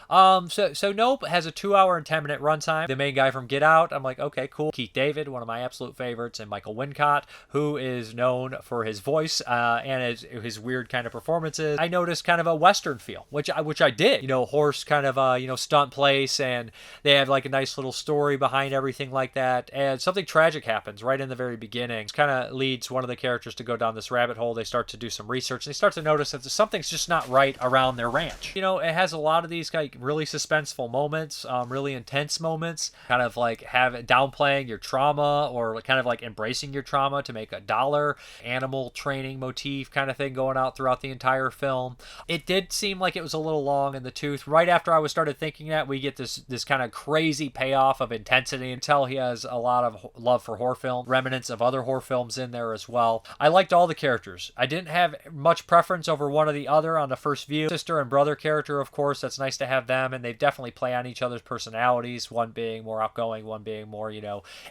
So Nope has a 2 hour and 10 minute runtime. The main guy from Get Out, I'm like, okay, cool. Keith David, one of my absolute favorites, and Michael Wincott, who is known for his voice and his weird kind of performances. I noticed kind of a Western feel, which I did. Horse kind of stunt place, and they have like a nice little story behind everything like that. And something tragic happens right in the very beginning. It kind of leads one of the characters to go down this rabbit hole. They start to do some research. They start to notice that something's just not right around their ranch. It has a lot of these like really suspenseful moments, really intense moments, kind of like have downplaying your trauma or kind of like embracing your trauma to make a dollar. Animal training motif kind of thing going out throughout the entire film. It did seem like it was a little long in the tooth. Right after I was started thinking that, we get this kind of crazy payoff of intensity, and tell he has a lot of love for horror film, remnants of other horror films in there as well. I liked all the characters. I didn't have much preference over one or the other on the first view. Sister and brother character, of course, that's nice to have them, and they definitely play on each other's personalities, one being more outgoing, one being more,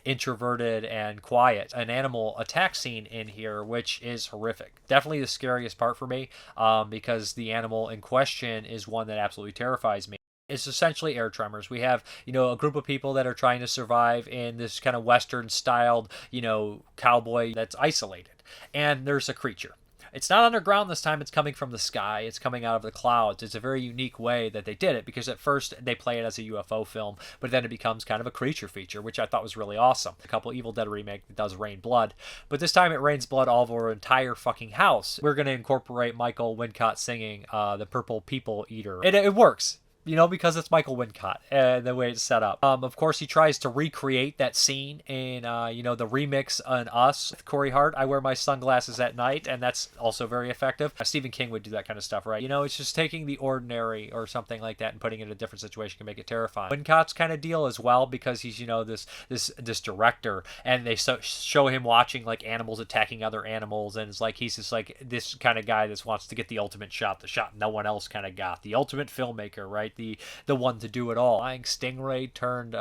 introverted and quiet. An animal attack scene in here, which is horrific. Definitely the scariest part for me, because the animal in question is one that absolutely terrifies me. It's essentially air tremors. We have, a group of people that are trying to survive in this kind of Western styled, cowboy that's isolated. And there's a creature. It's not underground this time. It's coming from the sky. It's coming out of the clouds. It's a very unique way that they did it, because at first they play it as a UFO film, but then it becomes kind of a creature feature, which I thought was really awesome. A couple Evil Dead remake that does rain blood, but this time it rains blood all over our entire fucking house. We're going to incorporate Michael Wincott singing the Purple People Eater. It works. Because it's Michael Wincott and the way it's set up. Of course, he tries to recreate that scene in, the remix on Us with Corey Hart. I wear my sunglasses at night, and that's also very effective. Stephen King would do that kind of stuff, right? It's just taking the ordinary or something like that and putting it in a different situation can make it terrifying. Wincott's kind of deal as well, because he's, this director, and they show him watching like animals attacking other animals, and it's like he's just like this kind of guy that wants to get the ultimate shot, the shot no one else kind of got, the ultimate filmmaker, right? The one to do it all. Flying stingray turned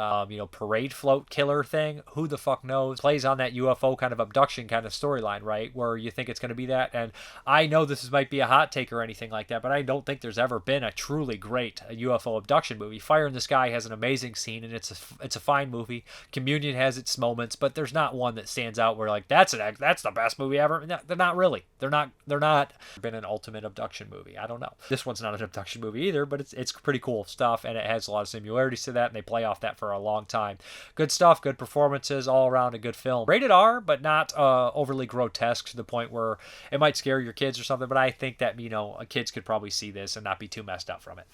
parade float killer thing. Who the fuck knows? Plays on that UFO kind of abduction kind of storyline, right? Where you think it's going to be that. And I know might be a hot take or anything like that, but I don't think there's ever been a truly great UFO abduction movie. Fire in the Sky has an amazing scene, and it's a fine movie. Communion has its moments, but there's not one that stands out where like that's the best movie ever. No, they're not really. They're not been an ultimate abduction movie. I don't know. This one's not an abduction movie either, but it's pretty cool stuff, and it has a lot of similarities to that, and they play off that for a long time. Good stuff, good performances, all around a good film. Rated R, but not overly grotesque to the point where it might scare your kids or something, but I think that, kids could probably see this and not be too messed up from it.